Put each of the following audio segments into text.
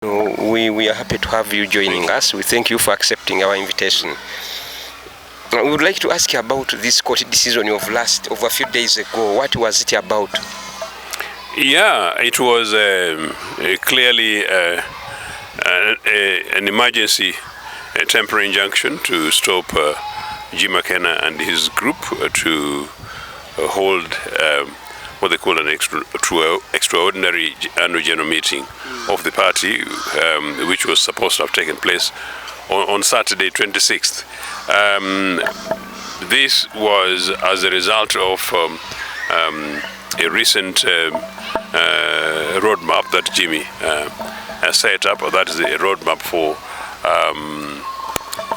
We are happy to have you joining us. We thank you for accepting our invitation. We would like to ask you about this court decision of a few days ago. What was it about? Yeah, it was clearly an emergency temporary injunction to stop Jimmy Akena and his group to hold what they call an extraordinary annual general meeting of the party, which was supposed to have taken place on Saturday, 26th. This was as a result of a recent roadmap that Jimmy has set up. That is a roadmap for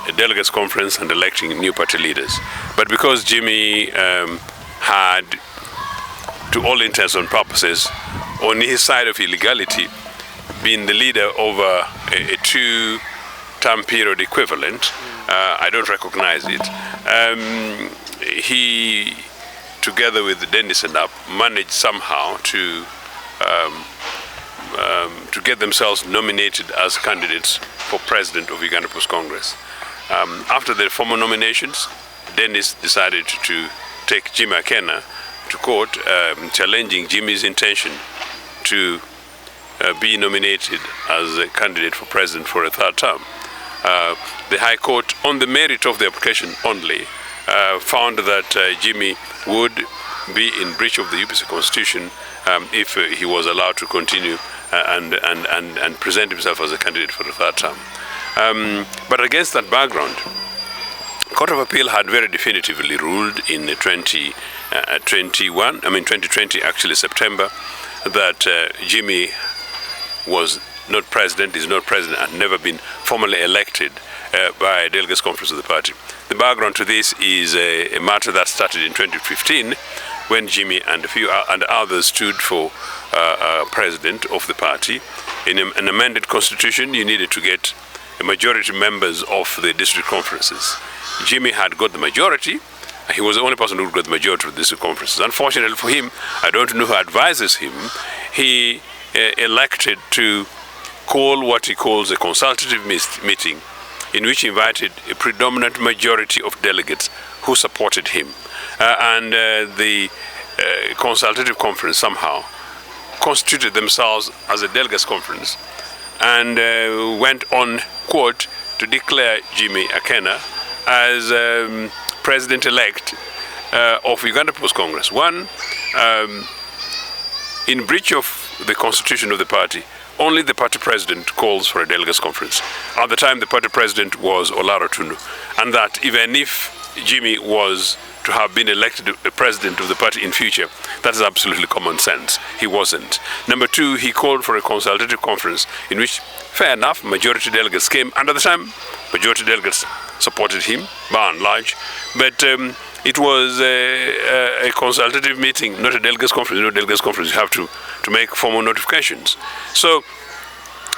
a delegates conference and electing new party leaders. But because Jimmy had, to all intents and purposes, on his side of illegality, been the leader over a two-term period equivalent, I don't recognize it. He, together with Dennis and managed somehow to get themselves nominated as candidates for president of Uganda People's Congress. After the formal nominations, Dennis decided to take Jimmy Akena to court, challenging Jimmy's intention to be nominated as a candidate for president for a third term. The High Court, on the merit of the application only, found that Jimmy would be in breach of the UPC Constitution if he was allowed to continue and present himself as a candidate for the third term. But against that background, Court of Appeal had very definitively ruled in 2020, actually September, that Jimmy was not president, is not president, and never been formally elected by a delegates conference of the party. The background to this is a matter that started in 2015 when Jimmy and a few and others stood for president of the party. In an amended constitution, you needed to get a majority members of the district conferences. Jimmy had got the majority. He was the only person who got the majority of the district conferences. Unfortunately for him, I don't know who advises him, he elected to call what he calls a consultative meeting, in which he invited a predominant majority of delegates who supported him. The consultative conference somehow constituted themselves as a delegates conference and went on, quote, to declare Jimmy Akena as president-elect of Uganda People's Congress. One, in breach of the constitution of the party, only the party president calls for a delegates conference. At the time, the party president was Olaro Tunu, and that even if Jimmy was to have been elected president of the party in future, that is absolutely common sense. He wasn't. Number two, he called for a consultative conference in which, fair enough, majority delegates came, and at the time, majority delegates supported him, by and large, but it was a consultative meeting, not a delegates conference. No delegates conference, you have to make formal notifications. So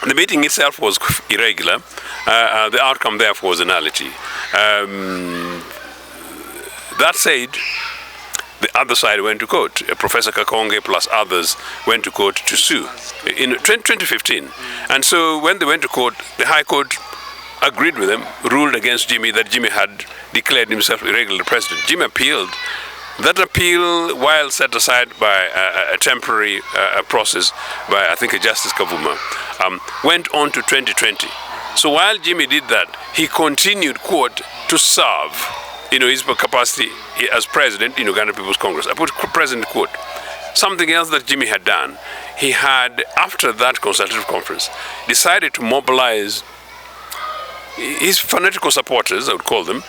the meeting itself was irregular. The outcome, therefore, was a nullity. That said, the other side went to court. Professor Kakonge plus others went to court to sue in 2015. And so when they went to court, the High Court agreed with them, ruled against Jimmy, that Jimmy had declared himself irregular president. Jimmy appealed. That appeal, while set aside by a temporary process by, I think, a Justice Kavuma, went on to 2020. So while Jimmy did that, he continued, quote, to serve his capacity as president in Uganda People's Congress. I put president, quote. Something else that Jimmy had done, he had, after that consultative conference, decided to mobilize his fanatical supporters, I would call them.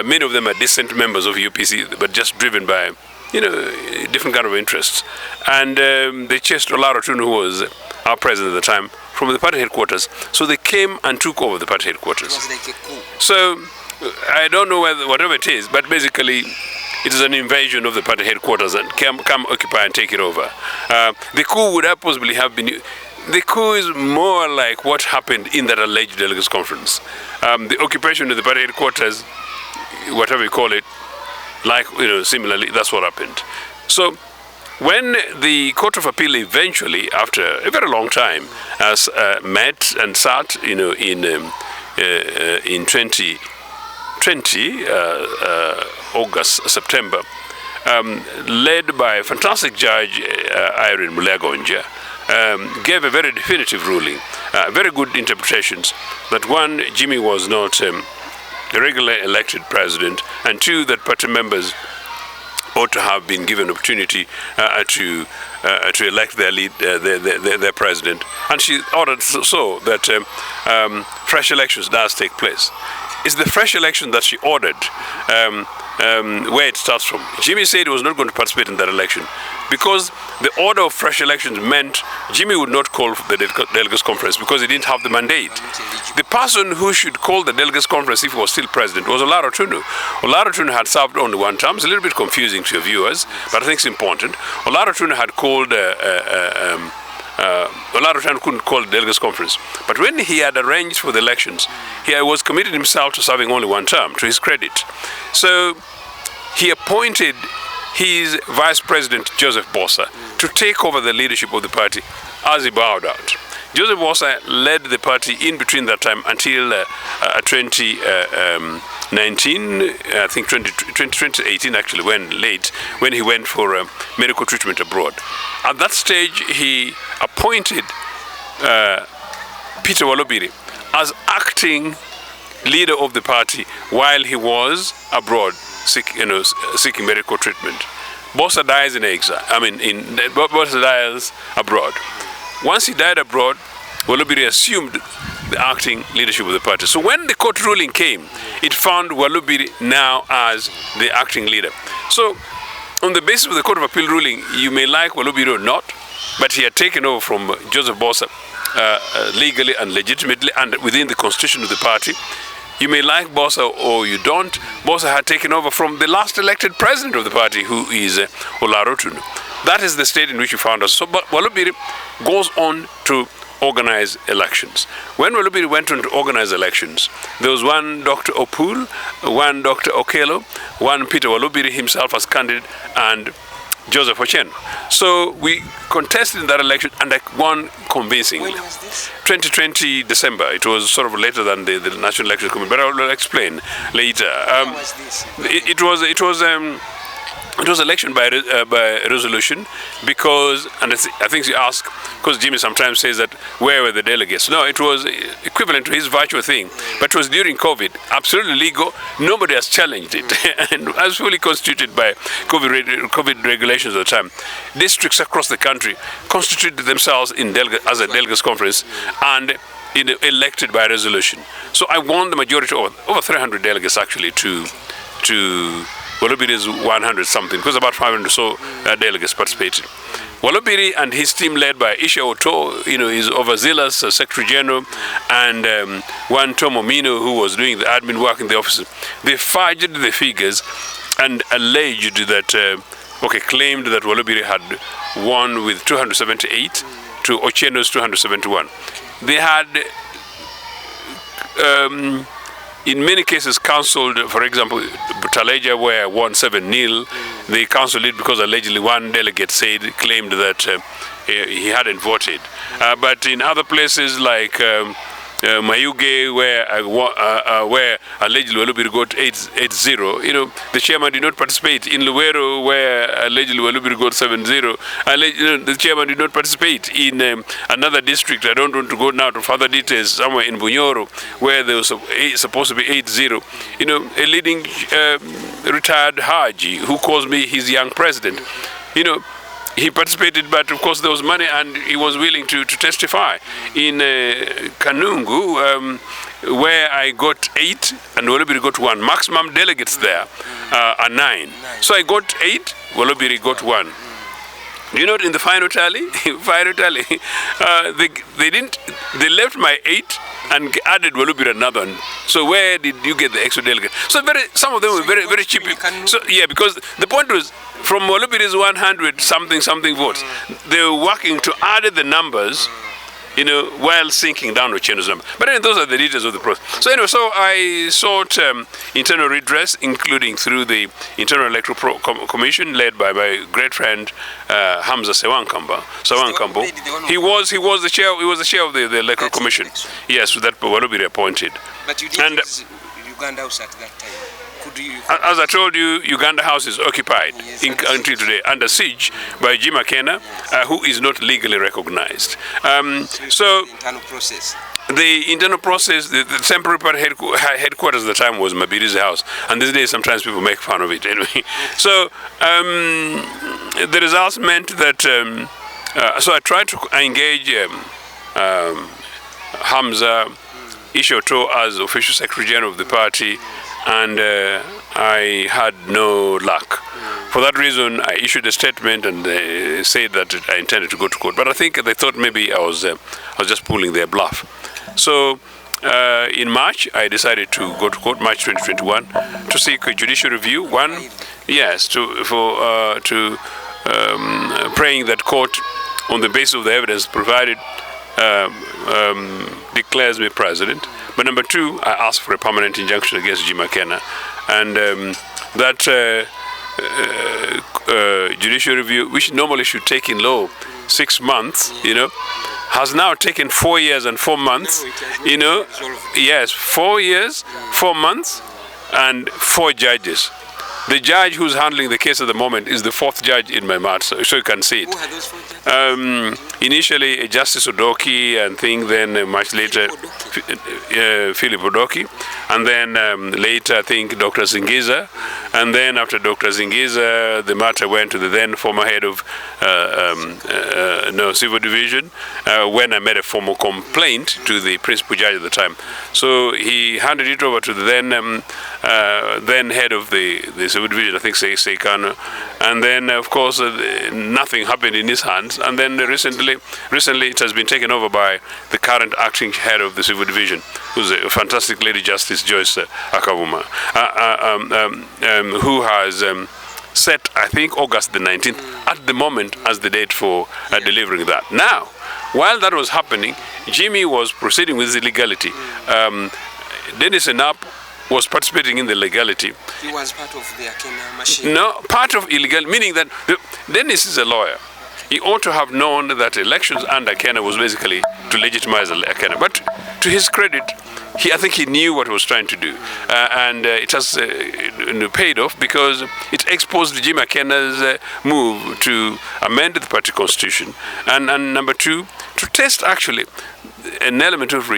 Many of them are decent members of UPC, but just driven by, different kind of interests. And they chased Olaro Tunu, who was our president at the time, from the party headquarters. So they came and took over the party headquarters. It was like a coup. So I don't know whatever it is, but basically it is an invasion of the party headquarters and come occupy and take it over. The coup would possibly have been. The coup is more like what happened in that alleged delegates conference. The occupation of the party headquarters, whatever you call it, similarly, that's what happened. So When the Court of Appeal eventually, after a very long time, has met and sat, in 2020 August, September, led by a fantastic judge Irene Mulengera, gave a very definitive ruling, very good interpretations, that one, Jimmy was not a regularly elected president, and two, that party members ought to have been given opportunity to elect their lead, their president, and she ordered so that fresh elections does take place. It's the fresh election that she ordered where it starts from. Jimmy said he was not going to participate in that election because the order of fresh elections meant Jimmy would not call the delegates conference because he didn't have the mandate. The person who should call the delegates conference if he was still president was Olaro Tunu. Olaro Tunu had served only one term. It's a little bit confusing to your viewers, but I think it's important. Olaro Tunu had called Olaro Tunu couldn't call the delegates conference, but when he had arranged for the elections, he was committed himself to serving only one term, to his credit. So he appointed his vice president, Joseph Bossa, to take over the leadership of the party as he bowed out. Joseph Bossa led the party in between that time until 2019, I think 2018 actually, when he went for medical treatment abroad. At that stage, he appointed Peter Walubiri as acting leader of the party while he was abroad seeking medical treatment. Bossa dies in exile. Bossa dies abroad. Once he died abroad, Walubiri assumed the acting leadership of the party. So when the court ruling came, it found Walubiri now as the acting leader. So on the basis of the Court of Appeal ruling, you may like Walubiri or not, but he had taken over from Joseph Bossa legally and legitimately and within the constitution of the party. You may like Bossa or you don't. Bossa had taken over from the last elected president of the party, who is Olaro Tunu. That is the state in which we found us. So but Walubiri goes on to organize elections. When Walubiri went on to organize elections, there was one Dr. Opul, one Dr. Okello, one Peter Walubiri himself as candidate, and Joseph Ochen. So we contested in that election and I won convincingly. When was this? 2020 December. It was sort of later than the national election committee, but I will explain later. When was this? It was election by resolution because, and I think you ask, because Jimmy sometimes says that where were the delegates? No, it was equivalent to his virtual thing, but it was during COVID, absolutely legal. Nobody has challenged it, and as fully constituted by COVID regulations at the time. Districts across the country constituted themselves as a delegates conference and elected by resolution. So I won the majority, over 300 delegates actually, to Walubiri's 100 something, because about 500 or so delegates participated. Walubiri and his team, led by Isha Oto, his overzealous Secretary General, and one Tom Omino, who was doing the admin work in the office, they fudged the figures and alleged that, claimed that Walubiri had won with 278 to Ocheno's 271. They had in many cases cancelled, for example, Butaleja, where won 7-0. They cancelled it because allegedly one delegate claimed that he hadn't voted. But in other places like Mayuge, where allegedly Walubiri got 8-0, the chairman did not participate. In Luwero, where allegedly Walubiri got 7-0, the chairman did not participate. In another district, I don't want to go now to further details, somewhere in Bunyoro, where there was supposed to be 8-0, a leading retired Haji who calls me his young president, he participated, but of course there was money and he was willing to testify. In Kanungu, where I got 8 and Walubiri got 1. Maximum delegates there are 9. So I got 8, Walubiri got 1. In the final tally, they left my 8 and added Walubiri another one. So where did you get the extra delegate? So some of them were very, very cheap. So yeah, because the point was, from Walubiri's 100 something votes, they were working to add the numbers while sinking down Ochieno's number. But anyway, those are the details of the process. So anyway, so I sought internal redress, including through the Internal Electoral Commission, led by my great friend Hamza Sewankambo. He was the chair of the Electoral Commission. Yes, that Walubiri appointed. But you did use Uganda House at that time. As I told you, Uganda House is occupied until today, under siege by Jimmy Akena, who is not legally recognized. So the internal process, the temporary headquarters at the time was Mobilizing house, and these days sometimes people make fun of it anyway. So the results meant that, so I tried to engage Hamza Ishoto as official secretary general of the party, and I had no luck. For that reason, I issued a statement and said that I intended to go to court. But I think they thought maybe I was just pulling their bluff. So in March, I decided to go to court, March 2021, to seek a judicial review. One, yes, praying that court, on the basis of the evidence provided, declares me president. But number two, I asked for a permanent injunction against Jimmy Akena, and that judicial review, which normally should take in law 6 months, has now taken 4 years and 4 months. Yes, 4 years, 4 months, and 4 judges. The judge who's handling the case at the moment is the 4th judge in my matter, so you can see it. Who are those 4 judges? Initially, Justice Odoki, and then much later, Philip Odoki, and then later, I think, Dr. Zingiza, and then after Dr. Zingiza, the matter went to the then former head of Civil Division, when I made a formal complaint to the principal judge at the time. So he handed it over to the then head of the Civil Division, I think Seikano, and then of course nothing happened in his hands, and then recently it has been taken over by the current acting head of the Civil Division, who's a fantastic lady, Justice Joyce Akavuma, who has set, I think, August the 19th at the moment as the date for delivering that. Now, while that was happening, Jimmy was proceeding with his illegality. Dennis Enap was participating in the legality. He was part of the Akena machine. No, part of illegal, meaning that Dennis is a lawyer. He ought to have known that elections under Akena was basically to legitimize Akena. But to his credit, I think he knew what he was trying to do. And it has paid off, because it exposed Jimmy Akena's move to amend the party constitution. And number two, to test actually an element of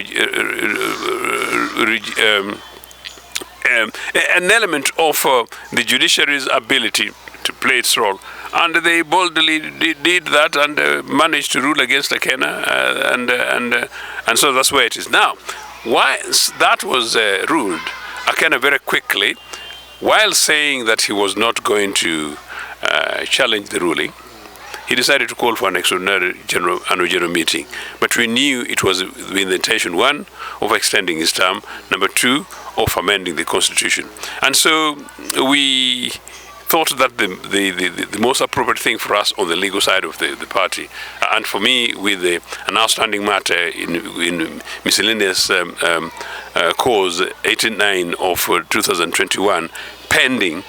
the judiciary's ability to play its role. And they boldly did that and managed to rule against Akena, and so that's where it is now. Once that was ruled, Akena very quickly, while saying that he was not going to challenge the ruling, he decided to call for an extraordinary annual general meeting. But we knew it was with the intention, one, of extending his term, number two, of amending the constitution. And so we thought that the most appropriate thing for us on the legal side of the party, and for me, with an outstanding matter in miscellaneous cause 89 of 2021 pending,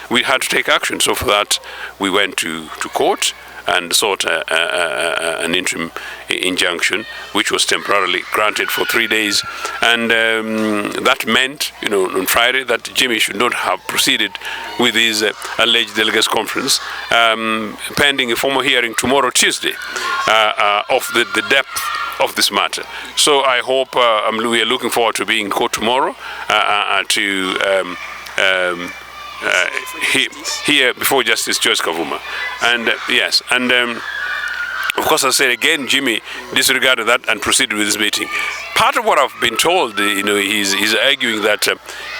we had to take action. So for that, we went to court and sought an interim injunction, which was temporarily granted for 3 days. And that meant, on Friday, that Jimmy should not have proceeded with his alleged delegates conference, pending a formal hearing tomorrow, Tuesday, of the depth of this matter. So I hope we are looking forward to being in court tomorrow here before Justice Joyce Kavuma. And yes, and of course, I said again, Jimmy disregarded that and proceeded with his meeting. Part of what I've been told, he's arguing that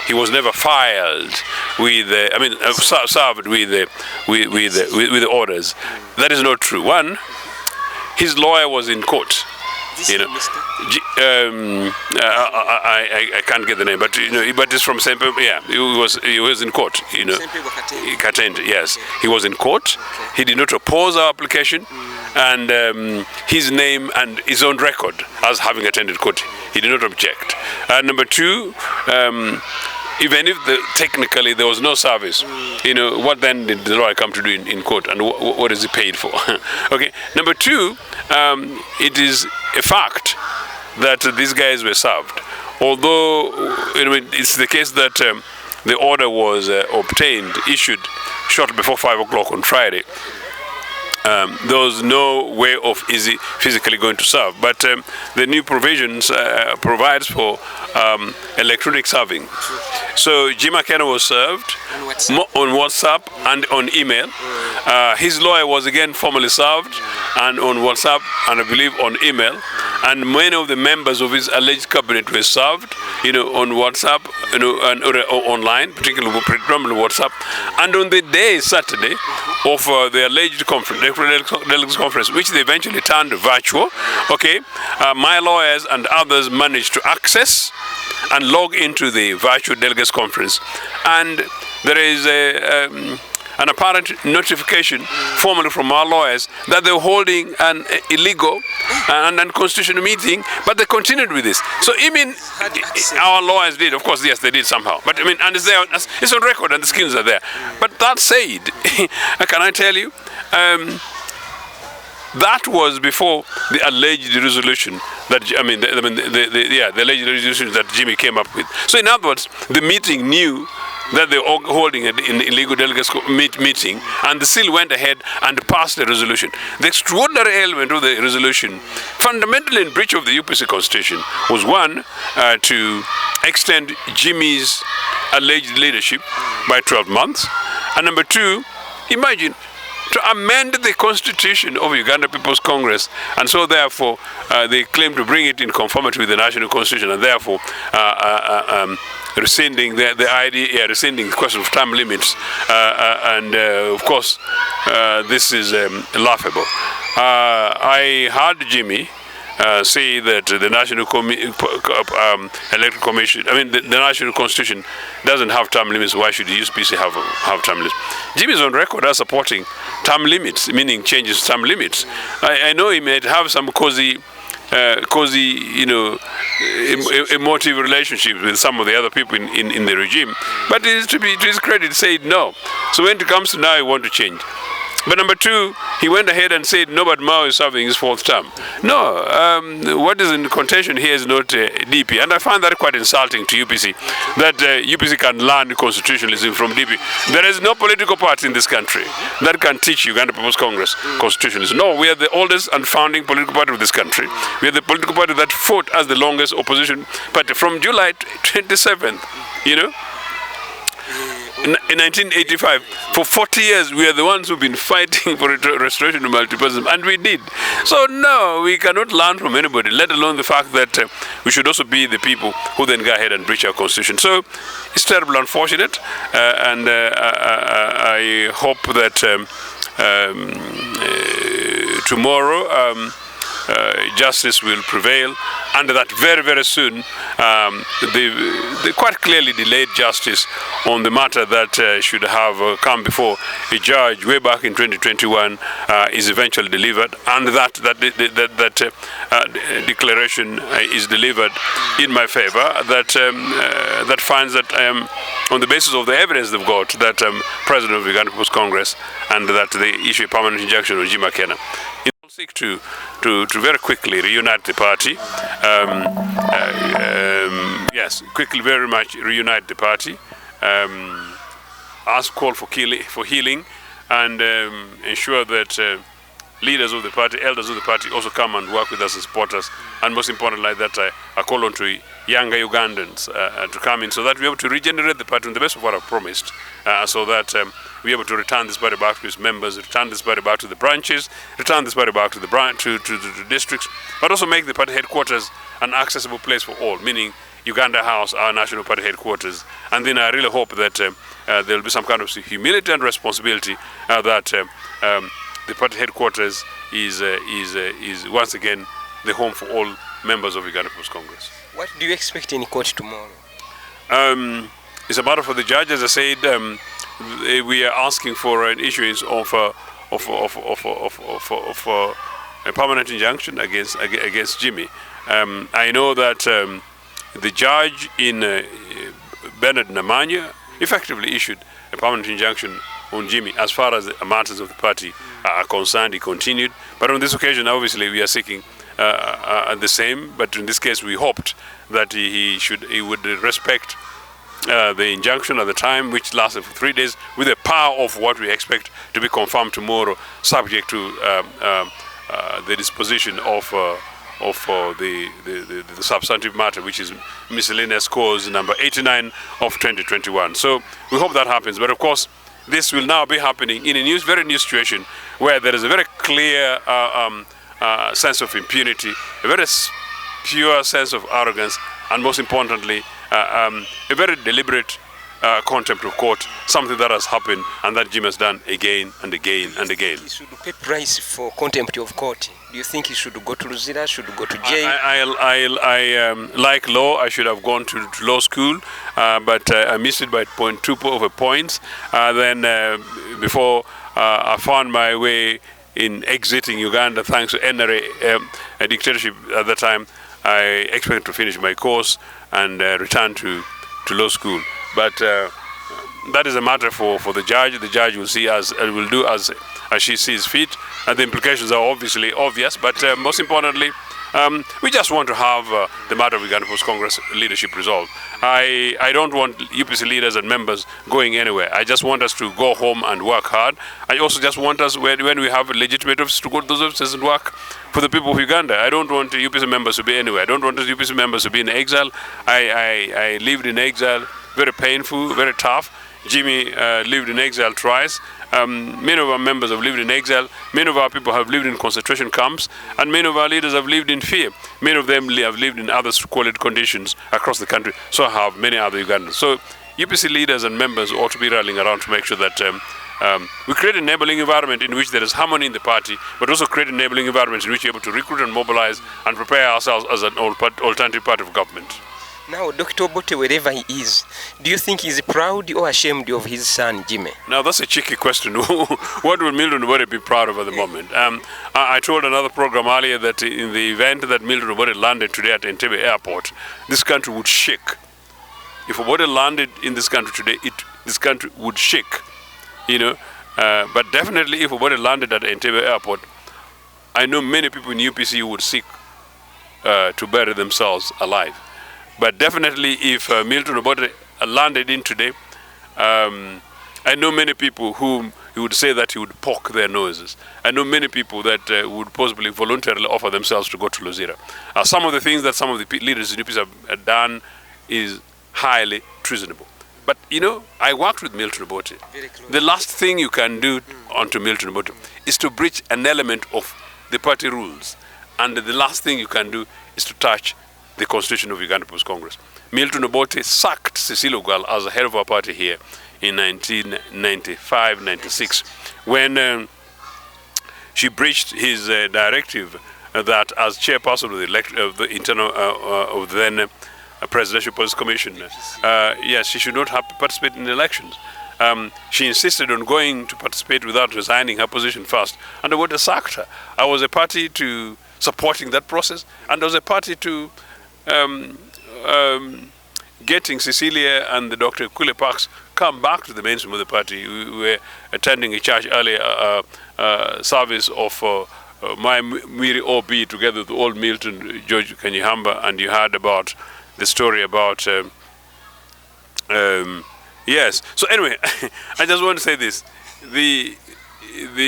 he was never filed with, served with the orders. That is not true. One, his lawyer was in court You know, I can't get the name, but you know, but it's from Sempe. Yeah, he was in court. You know, Katende. Yes, he was in court. He did not oppose our application, and his name and his own record as having attended court, he did not object. Number two. Even if technically there was no service, you know, what then did the lawyer come to do in court, and what is he paid for? Okay. Number two, it is a fact that these guys were served. Although you know, it's the case that the order was issued shortly before 5 o'clock on Friday. There was no way of physically going to serve, but the new provisions provides for electronic serving. So Jimmy Akena was served on WhatsApp and on email. His lawyer was again formally served and on WhatsApp and I believe on email. And many of the members of his alleged cabinet were served, you know, on WhatsApp, you know, and or online, particularly predominantly WhatsApp. And on the day, Saturday, of the alleged conference, delegates conference, which they eventually turned virtual, okay, my lawyers and others managed to access and log into the virtual delegates conference. And there is an apparent notification formally from our lawyers that they were holding an illegal and unconstitutional meeting, but they continued with this. So even our lawyers did, of course, yes, they did somehow. But I mean, and it's there, it's on record, and the skins are there. But that said, can I tell you, that was before the alleged resolution that the alleged resolution that Jimmy came up with. So in other words, the meeting knew that they were holding an illegal delegates meeting, and they still went ahead and passed the resolution. The extraordinary element of the resolution, fundamentally in breach of the UPC constitution, was one, to extend Jimmy's alleged leadership by 12 months, and number two, imagine, to amend the constitution of Uganda People's Congress, and so therefore they claim to bring it in conformity with the national constitution, and therefore rescinding the idea, rescinding the question of term limits, and of course this is laughable. I heard Jimmy say that the National Electoral Commission, the National Constitution doesn't have term limits. Why should the UPC have term limits? Jimmy is on record as supporting term limits, meaning changes to term limits. I know he may have some cozy, you know, emotive relationship with some of the other people in the regime, but it is to his credit, said no. So when it comes to now, he wants to change. But number two, he went ahead and said, no, but Mao is serving his fourth term. No, what is in contention here is not DP. And I find that quite insulting to UPC, that UPC can learn constitutionalism from DP. There is no political party in this country that can teach Uganda People's Congress constitutionalism. No, we are the oldest and founding political party of this country. We are the political party that fought as the longest opposition party from July 27th, you know. In 1985, for 40 years, we are the ones who've been fighting for restoration of multipartyism, and we did. So no, we cannot learn from anybody, let alone the fact that we should also be the people who then go ahead and breach our constitution. So it's terribly unfortunate, and I hope that tomorrow justice will prevail, and that very, very soon the quite clearly delayed justice on the matter that should have come before a judge way back in 2021 is eventually delivered, and that declaration is delivered in my favor, that finds that I am, on the basis of the evidence they've got, that President of Uganda People's Congress, and that they issue a permanent injunction on Jimmy Akena. Seek to very quickly reunite the party. Yes, quickly, very much reunite the party. Ask, call for healing, and ensure that leaders of the party, elders of the party, also come and work with us and support us. And most importantly, that I call on to younger Ugandans to come in, so that we're able to regenerate the party on the best of what I've promised, so that we're able to return this party back to its members, return this party back to the branches, return this party back to the districts, but also make the party headquarters an accessible place for all, meaning Uganda House, our national party headquarters. And then I really hope that there will be some kind of humility and responsibility that the party headquarters is once again the home for all members of Uganda People's Congress. What do you expect in court tomorrow? It's a matter for the judge. As I said, we are asking for an issuance of a permanent injunction against Jimmy. I know that the judge in Bernard Namanya effectively issued a permanent injunction on Jimmy as far as the matters of the party are concerned. He continued, but on this occasion, obviously, we are seeking the same. But in this case, we hoped that he would respect the injunction at the time, which lasted for 3 days, with the power of what we expect to be confirmed tomorrow, subject to the disposition of the substantive matter, which is miscellaneous cause number 89 of 2021. So we hope that happens. But of course, this will now be happening in a very new situation where there is a very clear sense of impunity, a very pure sense of arrogance, and most importantly, a very deliberate contempt of court, something that has happened and that Jim has done again and again and again. He should pay price for contempt of court. Do you think he should go to Luzira, should go to jail? I like law. I should have gone to law school, but I missed it by 0.2 of a point. Then before I found my way in exiting Uganda, thanks to NRA a dictatorship at the time, I expected to finish my course and return to law school. But that is a matter for the judge. The judge will see will do as she sees fit, and the implications are obviously obvious. But most importantly, we just want to have the matter of Uganda People's Congress leadership resolved. I don't want UPC leaders and members going anywhere. I just want us to go home and work hard. I also just want us, when we have legitimate offices, to go to those offices and work for the people of Uganda. I don't want UPC members to be anywhere. I don't want UPC members to be in exile. I lived in exile, very painful, very tough. Jimmy lived in exile twice. Many of our members have lived in exile. Many of our people have lived in concentration camps, and many of our leaders have lived in fear. Many of them have lived in other squalid conditions across the country. So have many other Ugandans. So UPC leaders and members ought to be rallying around to make sure that we create an enabling environment in which there is harmony in the party, but also create an enabling environment in which we're able to recruit and mobilize and prepare ourselves as an alternative part of government. Now, Dr. Obote, wherever he is, do you think he's proud or ashamed of his son, Jimmy? Now, that's a tricky question. What will Milton Obote be proud of at the moment? I told another program earlier that in the event that Milton Obote landed today at Entebbe Airport, this country would shake. If Obote landed in this country today, this country would shake. But definitely if Obote landed at Entebbe Airport, I know many people in UPC would seek to bury themselves alive. But definitely if Milton Obote landed in today, I know many people whom he would say that he would poke their noses. I know many people that would possibly voluntarily offer themselves to go to Luzira. Some of the things that some of the leaders in UPC have done is highly treasonable. But, I worked with Milton Obote. The last thing you can do onto Milton Obote is to breach an element of the party rules. And the last thing you can do is to touch the constitution of Uganda People's Congress. Milton Obote sacked Cecile Ogal as the head of our party here in 1995-96 when she breached his directive that as chairperson of the internal of the then Presidential Police Commission, yes, she should not have to participate in elections. She insisted on going to participate without resigning her position first, and Obote sacked her. I was a party to supporting that process, and I was a party to getting Cecilia and the Dr. Kule Parks come back to the mainstream of the party. We were attending a church earlier service of my Miri OB together with old Milton, George Kanyihamba, and you heard about the story about yes. So anyway, I just want to say this: the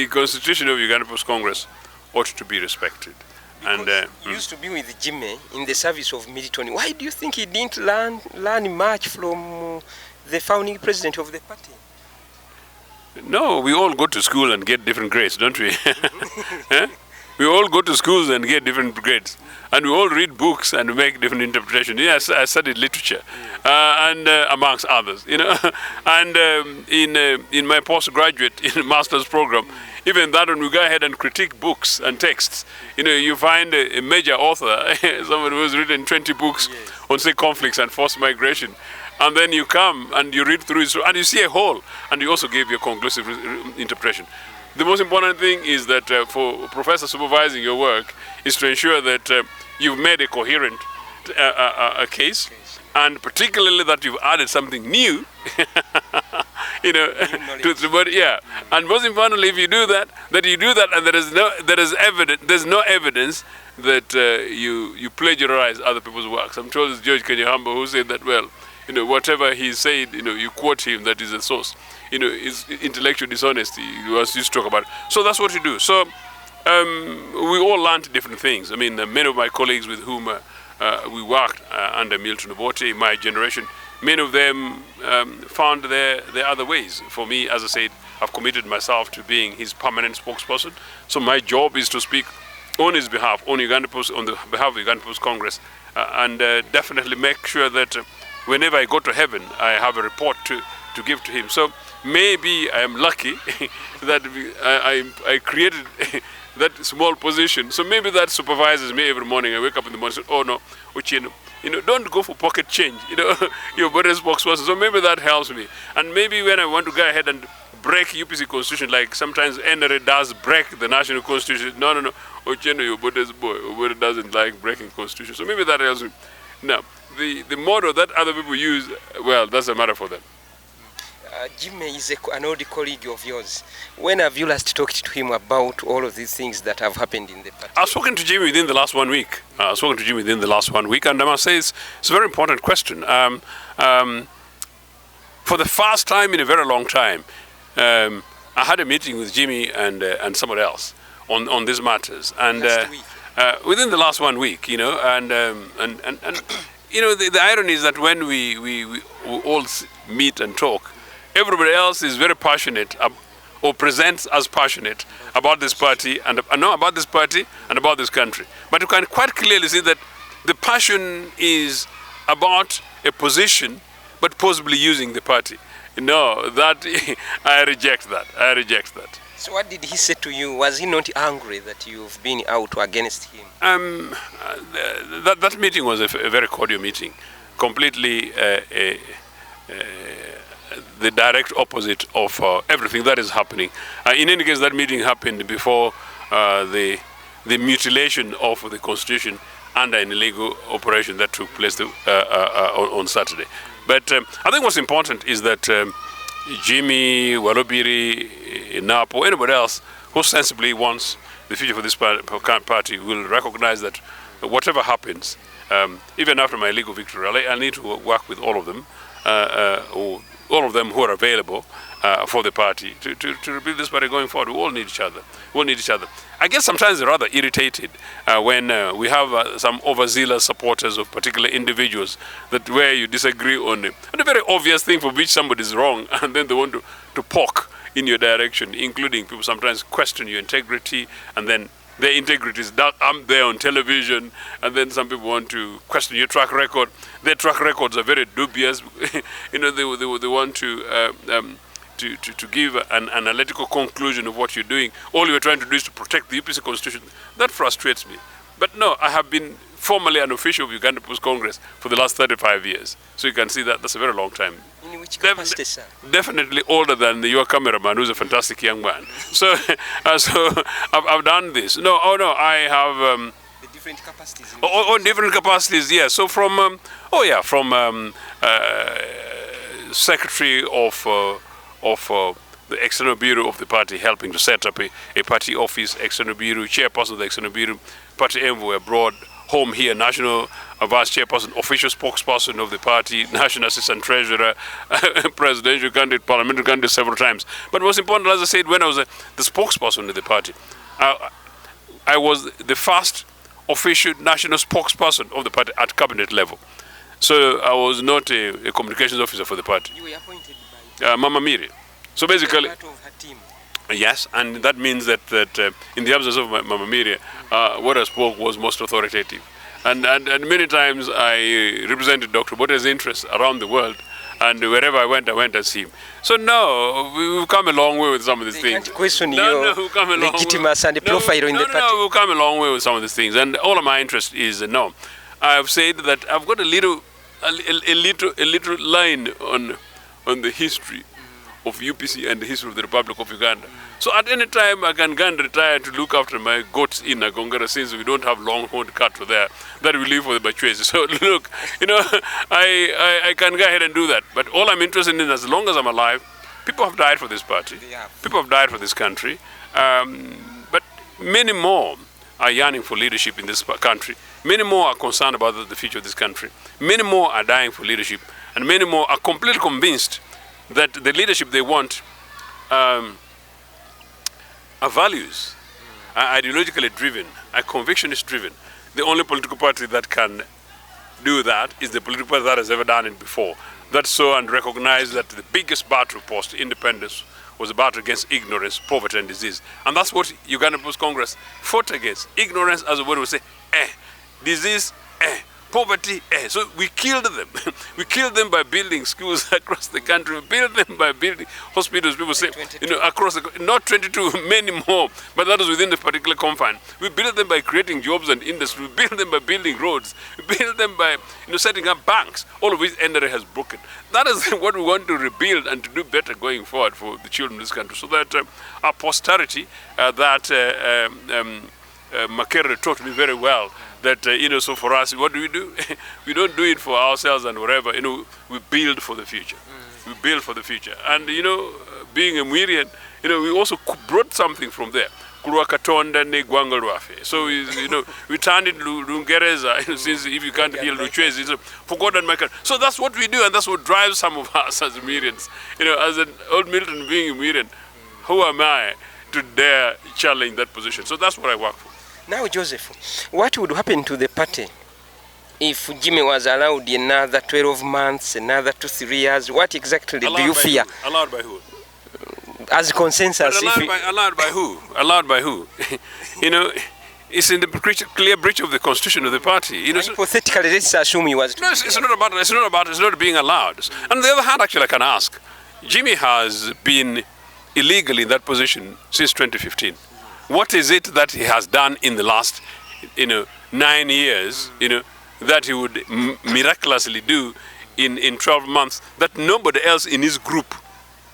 Constitution of Uganda People's Congress ought to be respected. And he used to be with Jimmy in the service of Milton. Why do you think he didn't learn much from the founding president of the party? No, we all go to school and get different grades, don't we? We all go to schools and get different grades. And we all read books and make different interpretations. Yes, I studied literature, and amongst others, you know. And in my postgraduate, in master's program, even that when we go ahead and critique books and texts, you know, you find a major author, someone who has written 20 books on, say, conflicts and forced migration. And then you come and you read through it, and you see a whole, and you also give your conclusive interpretation. The most important thing is that for a professor supervising your work is to ensure that you've made a coherent case, and particularly that you've added something new, you know, and most importantly, if you do that, and there's no evidence that you plagiarize other people's works. I'm sure it's George Kenyahamba who said that, well, you know, whatever he said, you know, you quote him, that is a source. You know, is intellectual dishonesty, he used to talk about it. So that's what you do. So we all learned different things. I mean, many of my colleagues with whom we worked under Milton Obote, in my generation, many of them found their other ways. For me, as I said, I've committed myself to being his permanent spokesperson. So my job is to speak on his behalf, on Uganda Post, on the behalf of Uganda Post Congress, and definitely make sure that whenever I go to heaven, I have a report to give to him. So maybe I am lucky that I created that small position. So maybe that supervises me every morning. I wake up in the morning and say, oh no, Uchino, you know, don't go for pocket change, you know, your body spokesperson. So maybe that helps me. And maybe when I want to go ahead and break UPC constitution, like sometimes NRA does break the national constitution. No, Uchino, your body's boy, your body doesn't like breaking constitution. So maybe that helps me. Now, the model that other people use, well, that's a matter for them. Jimmy is an old colleague of yours. When have you last talked to him about all of these things that have happened in the party? I've spoken to Jimmy within the last 1 week. And I must say it's a very important question. For the first time in a very long time, I had a meeting with Jimmy and someone else on these matters. And within the last 1 week, you know, and you know, the irony is that when we all meet and talk, everybody else is very passionate or presents as passionate about this party and about this country. But you can quite clearly see that the passion is about a position, but possibly using the party. No, that I reject that. So what did he say to you? Was he not angry that you've been out against him? That meeting was a very cordial meeting, completely the direct opposite of everything that is happening. In any case, that meeting happened before the mutilation of the constitution under an illegal operation that took place on Saturday. But I think what's important is that Jimmy, Walubiri, Napo, anybody else who sensibly wants the future for this party will recognize that whatever happens, even after my legal victory, I need to work with all of them, who are available for the party to rebuild this party going forward. We all need each other. I guess sometimes they're rather irritated when we have some overzealous supporters of particular individuals that where you disagree on a very obvious thing for which somebody is wrong, and then they want to poke in your direction, including people sometimes question your integrity, and then their integrity is that I'm there on television, and then some people want to question your track record. Their track records are very dubious. You know, they want to give an analytical conclusion of what you're doing. All you're trying to do is to protect the UPC constitution. That frustrates me. But no, I have been formally an official of Uganda Post Congress for the last 35 years. So you can see that that's a very long time. In which capacity, sir? Definitely older than your cameraman, who's a fantastic young man. So, I've done this. I have... the different capacities? On different capacities, yeah. So from, secretary of the external bureau of the party, helping to set up a party office, external bureau, chairperson of the external bureau, party envoy abroad, home here, national vice chairperson, official spokesperson of the party, national assistant treasurer, presidential candidate, parliamentary candidate several times. But most important, as I said, when I was the spokesperson of the party, I was the first official national spokesperson of the party at cabinet level. So I was not a communications officer for the party. You were appointed by Mama Miri. So basically, part of her team. Yes, and that means that in the absence of Mama Miriam, what I spoke was most authoritative. And many times I represented Dr. Obote's interests around the world, and wherever I went and see him. So no, we've come a long way with some of these things. Can't question your legitimacy and profile in the party. No, we've come a long way with some of these things, and all of my interest is no. I've said that I've got a little line on the history of UPC and the history of the Republic of Uganda. So at any time I can go and retire to look after my goats in Agongera, since we don't have long-horned cattle there that we leave for the Bachwezi. So look, I can go ahead and do that. But all I'm interested in, as long as I'm alive, people have died for this party. People have died for this country. But many more are yearning for leadership in this country. Many more are concerned about the future of this country. Many more are dying for leadership. And many more are completely convinced that the leadership they want are values, are ideologically driven, are convictionist driven. The only political party that can do that is the political party that has ever done it before. That saw and recognized that the biggest battle post-independence was a battle against ignorance, poverty and disease. And that's what Uganda People's Congress fought against. Ignorance, as a word would say, disease, poverty, So we killed them. We killed them by building schools across the country. We built them by building hospitals. People say, across the, not 22, many more, but that was within the particular confine. We built them by creating jobs and industry. We built them by building roads. We built them by setting up banks, all of which NRA has broken. That is what we want to rebuild and to do better going forward for the children of this country, so that our posterity, Makere taught me very well, that, so for us, what do? We don't do it for ourselves and whatever, we build for the future. We build for the future. And, being a Mwirian, we also brought something from there. So, we turned it Lungereza, since if you can't heal Luchwezi, it's forgotten my country. So that's what we do, and that's what drives some of us as Mwirians. As an old Milton being a Mwirian, who am I to dare challenge that position? So that's what I work for. Now, Joseph, what would happen to the party if Jimmy was allowed another 12 months, another 2-3 years? What exactly do you fear? Allowed by who? As consensus. Allowed by who? Allowed by who? It's in the clear breach of the constitution of the party. Hypothetically, let's assume he was. No, it's not being allowed. On the other hand, actually, I can ask, Jimmy has been illegally in that position since 2015. What is it that he has done in the last, 9 years, that he would miraculously do in 12 months that nobody else in his group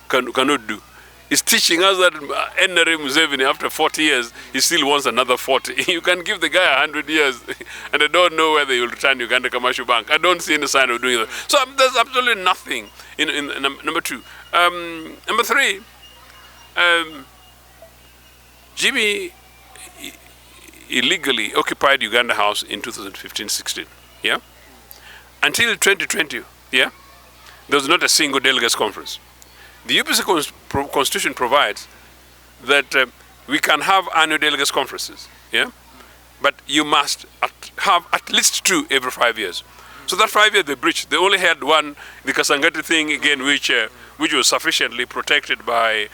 cannot do? He's teaching us that NRA Museveni, after 40 years, he still wants another 40. You can give the guy 100 years, and I don't know whether he will return Uganda Commercial Bank. I don't see any sign of doing that. So there's absolutely nothing in number two. Number three, Jimmy illegally occupied Uganda House in 2015-16, yeah? Until 2020, yeah? There was not a single delegates conference. The UPC constitution provides that we can have annual delegates conferences, yeah? But you must have at least 2 every 5 years. So that 5 years they breached. They only had one, the Kasangati thing again, which was sufficiently protected by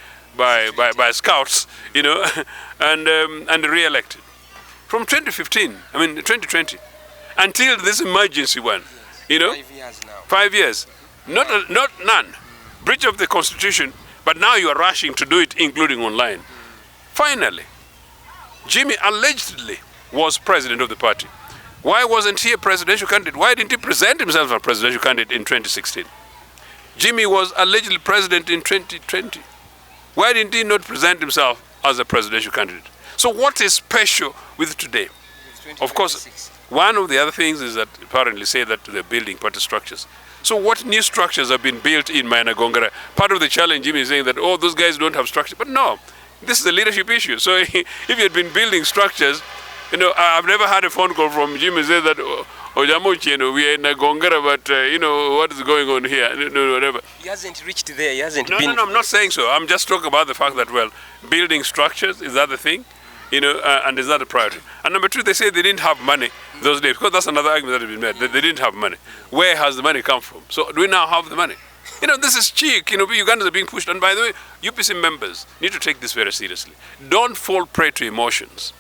scouts, and re-elected. From 2020, until this emergency one, 5 years now. 5 years. Not none. Breach of the constitution, but now you are rushing to do it, including online. Finally, Jimmy allegedly was president of the party. Why wasn't he a presidential candidate? Why didn't he present himself as a presidential candidate in 2016? Jimmy was allegedly president in 2020. Why didn't he not present himself as a presidential candidate? So what is special with today? Of course, one of the other things is that apparently say that they're building party structures. So what new structures have been built in Mainagongera? Part of the challenge, Jimmy is saying that, those guys don't have structure. But no, this is a leadership issue. So if you had been building structures, I've never had a phone call from Jimmy saying that, Ojamuchi, we are in Nagongera, but what is going on here? Whatever. He hasn't reached there. He hasn't been. No, I'm not saying so. I'm just talking about the fact that, building structures, is that the thing? And is that a priority? And number two, they say they didn't have money those days, because that's another argument that has been made, that they didn't have money. Where has the money come from? So do we now have the money? This is cheek. Ugandans are being pushed. And by the way, UPC members need to take this very seriously. Don't fall prey to emotions.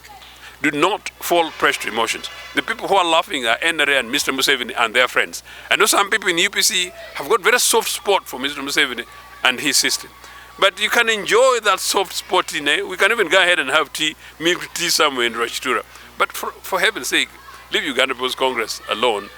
Do not fall prey to emotions. The people who are laughing are NRA and Mr. Museveni and their friends. I know some people in UPC have got very soft spot for Mr. Museveni and his system. But you can enjoy that soft spot we can even go ahead and have milk tea somewhere in Rwachitura. But for heaven's sake, leave Uganda People's Congress alone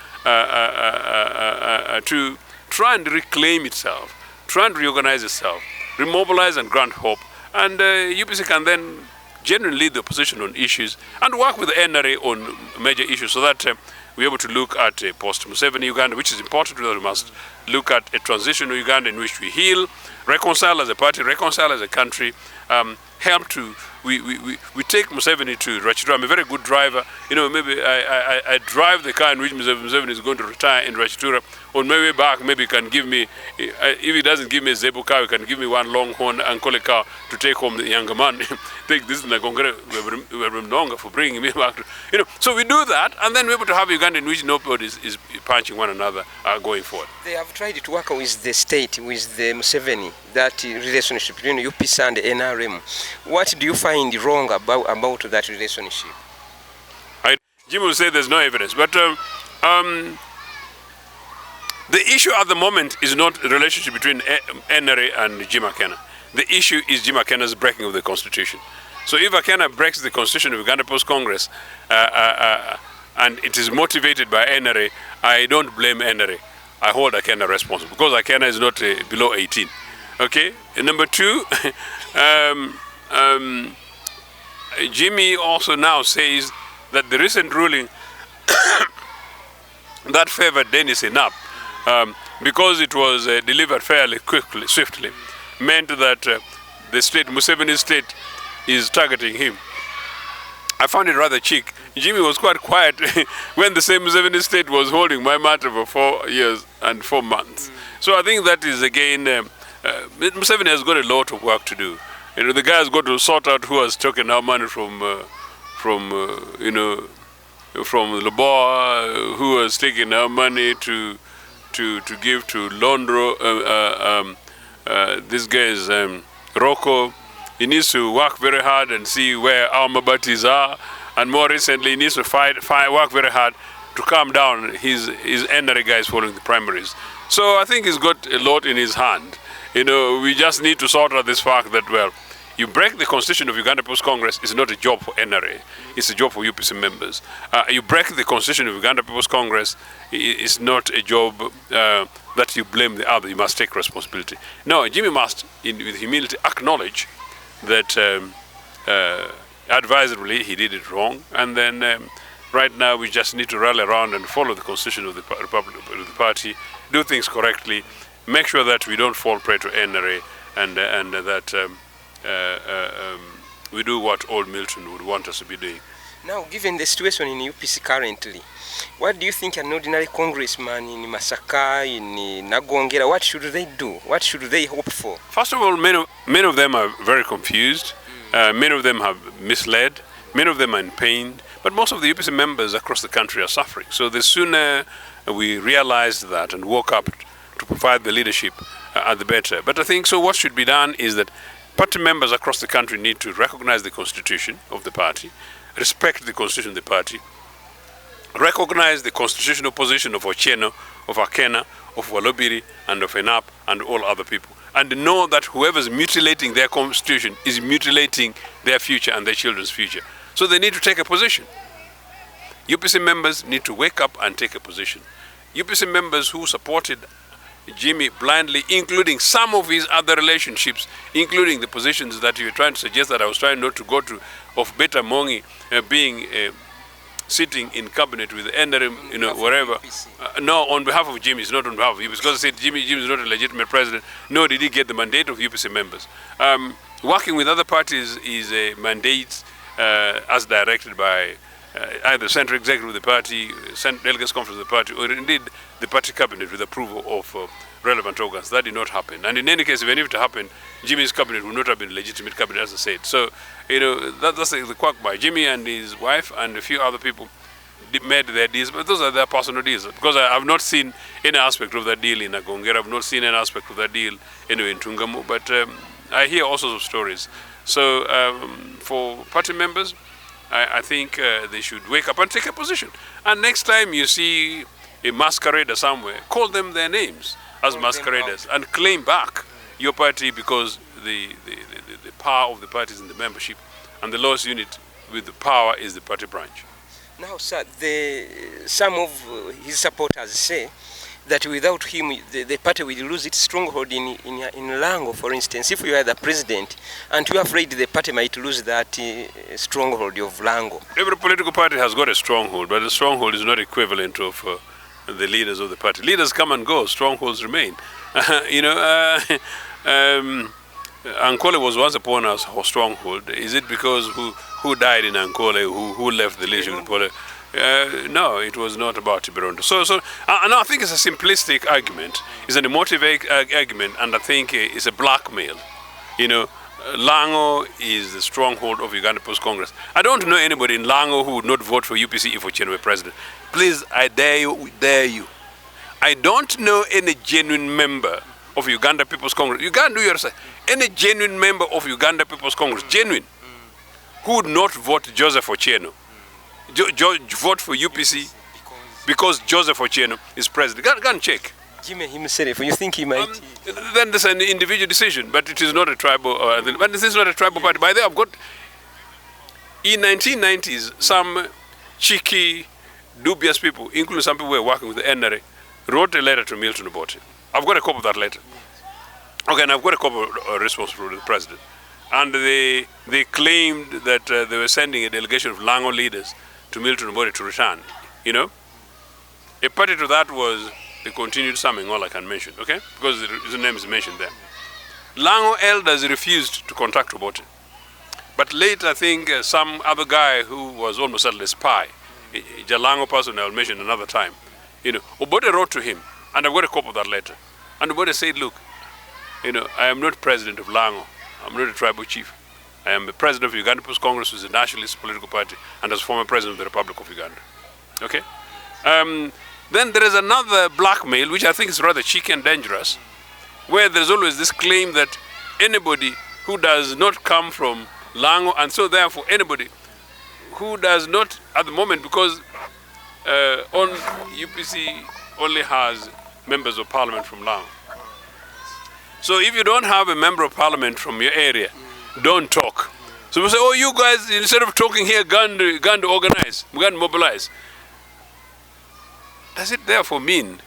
to try and reclaim itself, try and reorganize itself, remobilize and grant hope. And UPC can then genuinely lead the opposition on issues and work with the NRA on major issues so that we're able to look at a post-Museveni Uganda, which is important. We must look at a transitional Uganda in which we heal, reconcile as a party, reconcile as a country, help to, we take Museveni to Rwachitura. I'm a very good driver. Maybe I drive the car in which Museveni is going to retire in Rwachitura. On my way back, maybe he can give me, if he doesn't give me a Zebu car, he can give me one Longhorn and Kole car to take home the younger man. Take this in the Congress longer for bringing me back. So we do that, and then we're able to have Uganda in which nobody is punching one another going forward. They have tried to work with the state, with the Museveni, that relationship between UPC and NRM. What do you find wrong about that relationship? Jimmy will say there's no evidence, but the issue at the moment is not the relationship between NRA and Jimmy Akena. The issue is Jimmy Akena's breaking of the Constitution. So if Akena breaks the Constitution of Uganda Post Congress and it is motivated by NRA, I don't blame NRA. I hold Akena responsible because Akena is not below 18. Okay? And number two, Jimmy also now says that the recent ruling that favored Dennis Enap, because it was delivered fairly quickly, swiftly, meant that the state, Museveni's state, is targeting him. I found it rather cheek. Jimmy was quite quiet when the same Museveni state was holding my matter for 4 years and 4 months. So I think that is again, Museveni has got a lot of work to do. The guy has got to sort out who has taken our money from Loboa, who has taken our money to give to Londro. This guy is Rocco. He needs to work very hard and see where our Mabatis are. And more recently, he needs to work very hard to calm down his NRA guys following the primaries. So I think he's got a lot in his hand. We just need to sort out this fact that, well, you break the Constitution of Uganda Post Congress is not a job for NRA, it's a job for UPC members. You break the Constitution of Uganda Post Congress is not a job that you blame the other, you must take responsibility. No, Jimmy must, with humility, acknowledge that advisedly he did it wrong, and then right now we just need to rally around and follow the Constitution of the party, do things correctly, make sure that we don't fall prey to NRA, and that we do what old Milton would want us to be doing. Now, given the situation in UPC currently, what do you think an ordinary congressman in Masaka, in Nagongera, what should they do? What should they hope for? First of all, many of them are very confused. Many of them have misled. Many of them are in pain. But most of the UPC members across the country are suffering. So the sooner we realized that and woke up to provide the leadership, the better. But I think so what should be done is that party members across the country need to recognize the constitution of the party, respect the constitution of the party, recognize the constitutional position of Ochieno, of Akena, of Walubiri, and of Enap, and all other people, and know that whoever is mutilating their constitution is mutilating their future and their children's future. So they need to take a position. UPC members need to wake up and take a position. UPC members who supported Jimmy blindly, including some of his other relationships, including the positions that you were trying to suggest that I was trying not to go to, of Beta Mongi being sitting in cabinet with the NRM, wherever. No, on behalf of Jimmy, it's not on behalf of UPC, because I said Jimmy is not a legitimate president, nor did he get the mandate of UPC members. Working with other parties is a mandate as directed by either Central Executive of the party, Delegates Conference of the party, or indeed the party cabinet with approval of relevant organs. That did not happen. And in any case, even if it happened, Jimmy's cabinet would not have been a legitimate cabinet, as I said. So, that's the quack by Jimmy and his wife and a few other people made their deals, but those are their personal deals. Because I have not seen any aspect of that deal in Agongera. I've not seen any aspect of that deal anyway in Tungamu. But I hear all sorts of stories. So for party members, I think they should wake up and take a position. And next time you see a masquerader somewhere, call them their names as masqueraders and claim back your party, because the power of the party is in the membership, and the lowest unit with the power is the party branch. Now, sir, some of his supporters say that without him, the party will lose its stronghold in Lango, for instance. If you are the president, and you are afraid the party might lose that stronghold of Lango. Every political party has got a stronghold, but the stronghold is not equivalent of the leaders of the party. Leaders come and go, strongholds remain. Ankole was once upon a stronghold. Is it because who died in Ankole, who left the leadership of the party? No, it was not about Tiberondo. So I think it's a simplistic argument. It's an emotive argument, and I think it's a blackmail. Lango is the stronghold of Uganda People's Congress. I don't know anybody in Lango who would not vote for UPC if Ochieng were president. Please, I dare you. I don't know any genuine member of Uganda People's Congress. You can't do yourself. Any genuine member of Uganda People's Congress, genuine, who would not vote Joseph Ochieng, vote for UPC because Joseph Ochieng is president. Go and check. Jimmy himself, you think he might? Then there's an individual decision, but it is not a tribal. But this is not a tribal party. By the way, I've got in 1990s some cheeky, dubious people, including some people who were working with the NRA, wrote a letter to Milton Obote. I've got a copy of that letter. Okay, and I've got a copy of a response from the president. And they claimed that they were sending a delegation of Lango leaders to Milton Obote to return. A party to that was the continued summing, all I can mention, okay? Because the name is mentioned there. Lango elders refused to contact Obote. But later, I think some other guy who was almost a spy, a Lango person I'll mention another time, Obote wrote to him, and I've got a copy of that letter. And Obote said, look, I am not president of Lango. I'm not a tribal chief. I am the president of Uganda People's Congress, which is a nationalist political party, and as former president of the Republic of Uganda. Okay? Then there is another blackmail, which I think is rather cheeky and dangerous, where there's always this claim that anybody who does not come from Lango, and so therefore anybody who does not, at the moment, because on UPC only has members of parliament from Lango. So if you don't have a member of parliament from your area, don't talk. So we say, oh, you guys, instead of talking here, go and organize, go and mobilize. Does it therefore mean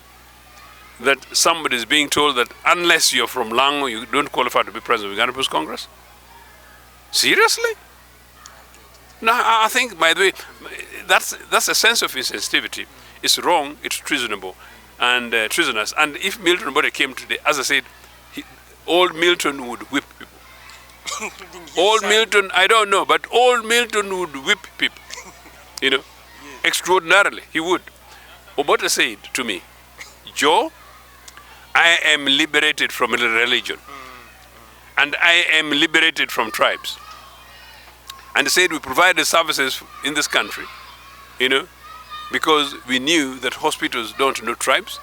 that somebody is being told that unless you're from Lango, you don't qualify to be president of Uganda People's Congress? Seriously? No, I think, by the way, that's a sense of insensitivity. It's wrong, it's treasonable, and treasonous. And if Milton Obote came today, as I said, old Milton would whip people. Old Milton, I don't know, but old Milton would whip people. Extraordinarily, he would. Obote said to me, Joe, I am liberated from religion, and I am liberated from tribes. And he said we provide the services in this country, because we knew that hospitals don't know tribes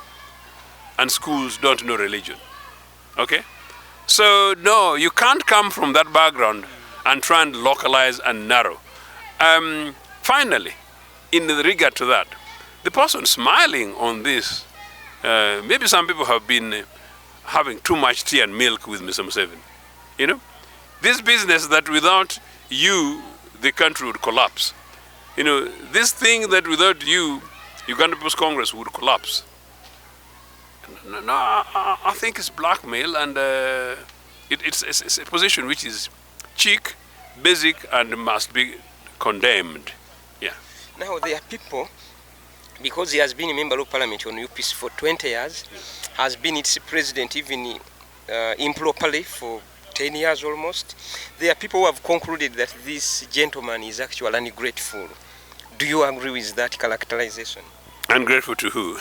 and schools don't know religion. Okay? So, no, you can't come from that background and try and localize and narrow. Finally, in regard to that, the person smiling on this, maybe some people have been having too much tea and milk with Mr. Museveni. This business that without you, the country would collapse. This thing that without you, Uganda People's Congress would collapse. No, I think it's blackmail, and it's a position which is cheap, basic, and must be condemned. Yeah. Now there are people, because he has been a member of parliament on UPC for 20 years, has been its president even improperly for 10 years almost. There are people who have concluded that this gentleman is actually ungrateful. Do you agree with that characterization? Ungrateful to who?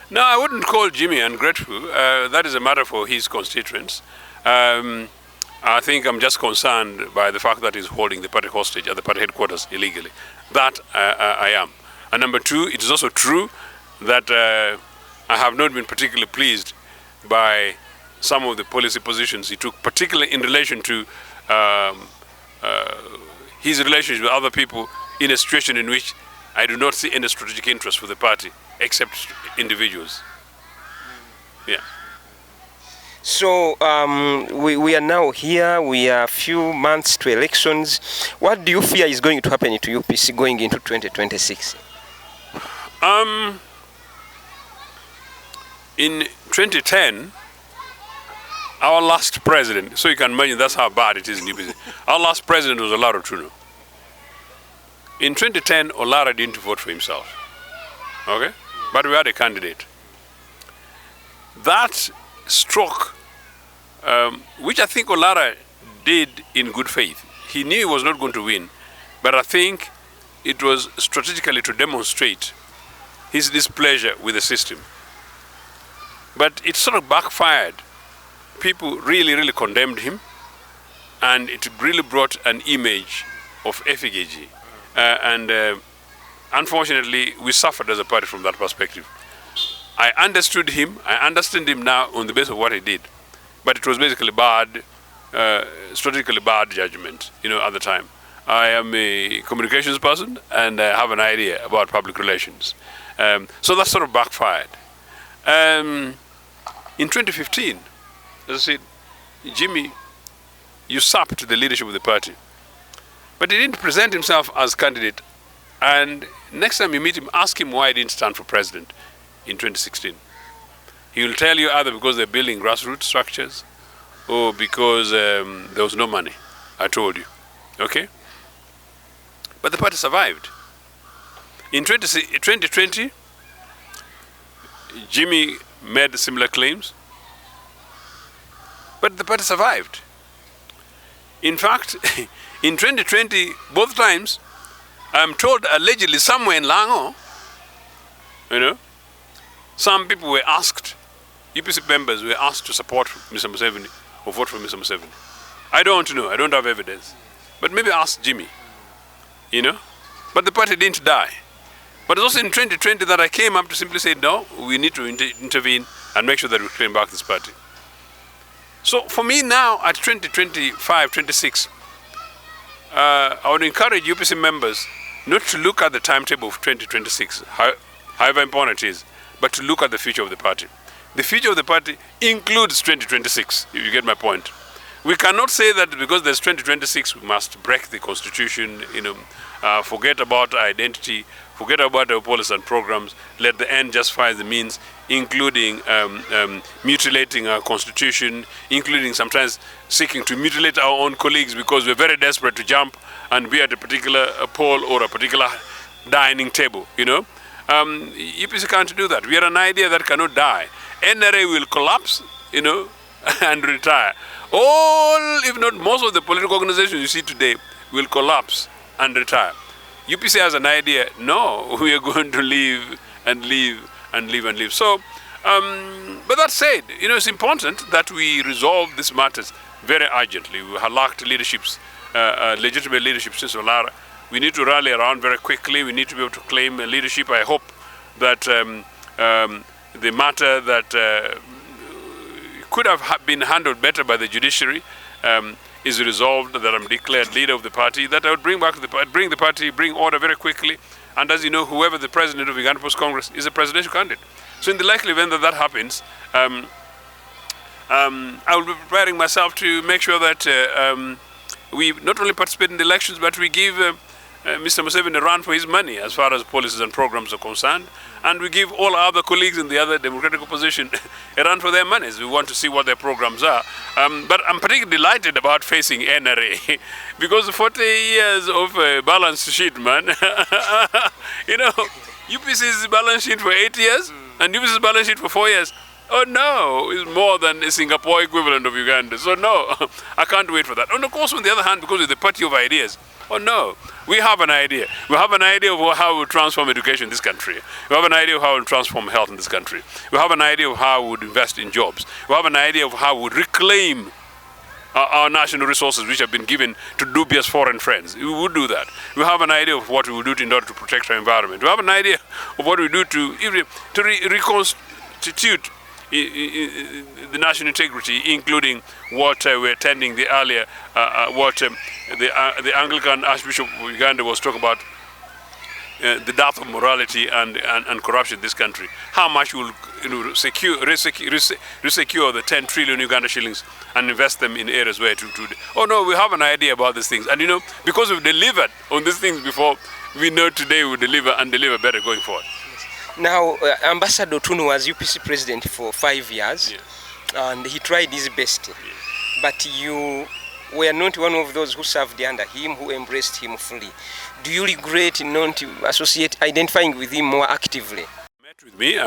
No, I wouldn't call Jimmy ungrateful. That is a matter for his constituents. I think I'm just concerned by the fact that he's holding the party hostage at the party headquarters illegally. That I am. And number two, it is also true that I have not been particularly pleased by some of the policy positions he took, particularly in relation to his relations with other people in a situation in which I do not see any strategic interest for the party except individuals. Yeah. So we are now here, we are a few months to elections. What do you fear is going to happen to UPC going into 2026? In 2010, our last president, so you can imagine that's how bad it is in UPC. Our last president was Olara Tuno. In 2010, Olara didn't vote for himself, okay? But we had a candidate. That stroke, which I think Olara did in good faith. He knew he was not going to win, but I think it was strategically to demonstrate his displeasure with the system. But it sort of backfired. People really condemned him, and it really brought an image of effigy. Unfortunately, we suffered as a party from that perspective. I understood him. I understand him now on the basis of what he did. But it was basically bad, strategically bad judgment, at the time. I am a communications person, and I have an idea about public relations. So that sort of backfired. In 2015, as I said, Jimmy usurped the leadership of the party. But he didn't present himself as candidate. And next time you meet him, ask him why he didn't stand for president in 2016. He will tell you either because they're building grassroots structures or because there was no money. I told you. Okay? But the party survived. In 2020, Jimmy made similar claims, but the party survived. In fact, in 2020, both times, I'm told allegedly somewhere in Lango, some people were asked, UPC members were asked to support Mr. Museveni or vote for Mr. Museveni. I don't know, I don't have evidence. But maybe ask Jimmy, But the party didn't die. But it's also in 2020 that I came up to simply say, no, we need to intervene and make sure that we claim back this party. So for me now, at 2025, 26, I would encourage UPC members not to look at the timetable of 2026, however important it is, but to look at the future of the party. The future of the party includes 2026, if you get my point. We cannot say that because there's 2026, we must break the constitution, forget about our identity, forget about our policies and programs, let the end justify the means, including mutilating our constitution, including sometimes seeking to mutilate our own colleagues because we're very desperate to jump and be at a particular pole or a particular dining table, UPC can't do that. We are an idea that cannot die. NRA will collapse, and retire. All, if not most of the political organizations you see today will collapse and retire. UPC has an idea, no, we are going to live and live and live and live. So, but that said, it's important that we resolve these matters very urgently. We have lacked leaderships, legitimate leadership since Olara. We need to rally around very quickly. We need to be able to claim leadership. I hope that the matter that could have been handled better by the judiciary is resolved, that I'm declared leader of the party, that I would bring back the party, bring order very quickly. And as you know, whoever the president of Uganda Post Congress is a presidential candidate. So in the likely event that that happens, I will be preparing myself to make sure that we not only participate in the elections, but we give Mr. Museveni a run for his money as far as policies and programs are concerned. And we give all our other colleagues in the other democratic opposition a run for their monies. We want to see what their programs are. But I'm particularly delighted about facing NRA because 40 years of balance sheet, man. UPC's balance sheet for 8 years and UPC's balance sheet for 4 years. Oh no, it's more than the Singapore equivalent of Uganda. So no, I can't wait for that. And of course, on the other hand, because we're the party of ideas, oh no, we have an idea. We have an idea of how we'll transform education in this country. We have an idea of how we'll transform health in this country. We have an idea of how we would invest in jobs. We have an idea of how we would reclaim our national resources which have been given to dubious foreign friends. We would do that. We have an idea of what we will do in order to protect our environment. We have an idea of what we do to reconstitute the national integrity, including what we're attending the earlier, the Anglican Archbishop of Uganda was talking about, the death of morality and corruption in this country. How much will resecure the 10 trillion Uganda shillings and invest them in areas where oh no, we have an idea about these things. And because we've delivered on these things before, we know today we'll deliver and deliver better going forward. Now, Ambassador Tunu was UPC president for 5 years, yes, and he tried his best. Yes. But you were not one of those who served under him, who embraced him fully. Do you regret not identifying with him more actively? He met with me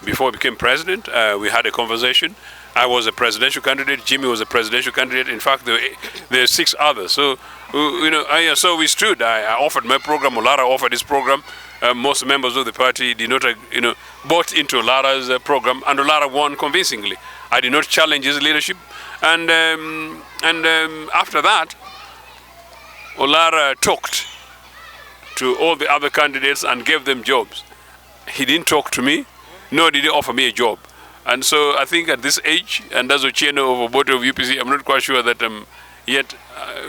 before I became president. We had a conversation. I was a presidential candidate. Jimmy was a presidential candidate. In fact, there are 6 others. So, so we stood. I offered my program. Olara offered his program. Most members of the party did not, bought into Olara's program, and Olara won convincingly. I did not challenge his leadership, and after that, Olara talked to all the other candidates and gave them jobs. He didn't talk to me, nor did he offer me a job. And so I think at this age, and as Ochieno of Obote of UPC, I'm not quite sure that I'm yet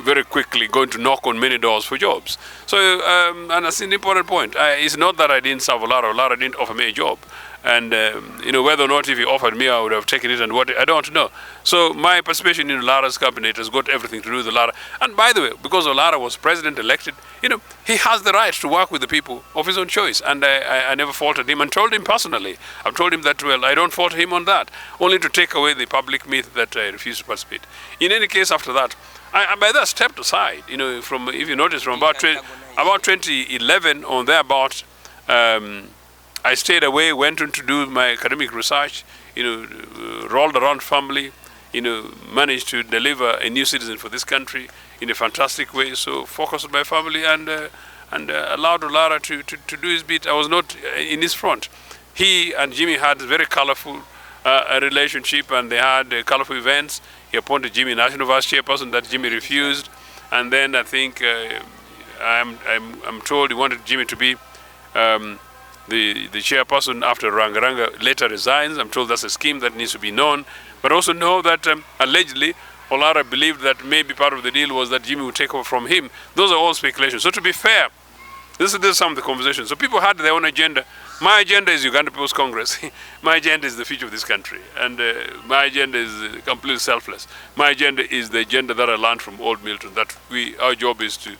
very quickly going to knock on many doors for jobs. So, and that's an important point. It's not that I didn't serve Olara. Olara didn't offer me a job. And, whether or not if he offered me, I would have taken it, and what, I don't know. So my participation in Olara's cabinet has got everything to do with Olara. And by the way, because Olara was president elected, he has the right to work with the people of his own choice. And I never faulted him and told him personally. I've told him that, well, I don't fault him on that, only to take away the public myth that I refuse to participate. In any case, after that, I by that stepped aside, from, if you notice, from about 2011 on thereabout, I stayed away, went on to do my academic research, rolled around family, managed to deliver a new citizen for this country in a fantastic way. So focused on my family and allowed Olara to do his bit. I was not in his front. He and Jimmy had a very colorful relationship, and they had colorful events. He appointed Jimmy national vice chairperson that Jimmy refused, and then I think I'm told he wanted Jimmy to be the chairperson after Rangaranga later resigns. I'm told that's a scheme that needs to be known, but also know that allegedly Olara believed that maybe part of the deal was that Jimmy would take over from him. Those are all speculations. So to be fair, this is some of the conversations. So people had their own agenda. My agenda is Uganda People's Congress. My agenda is the future of this country. And my agenda is completely selfless. My agenda is the agenda that I learned from old Milton, that our job is to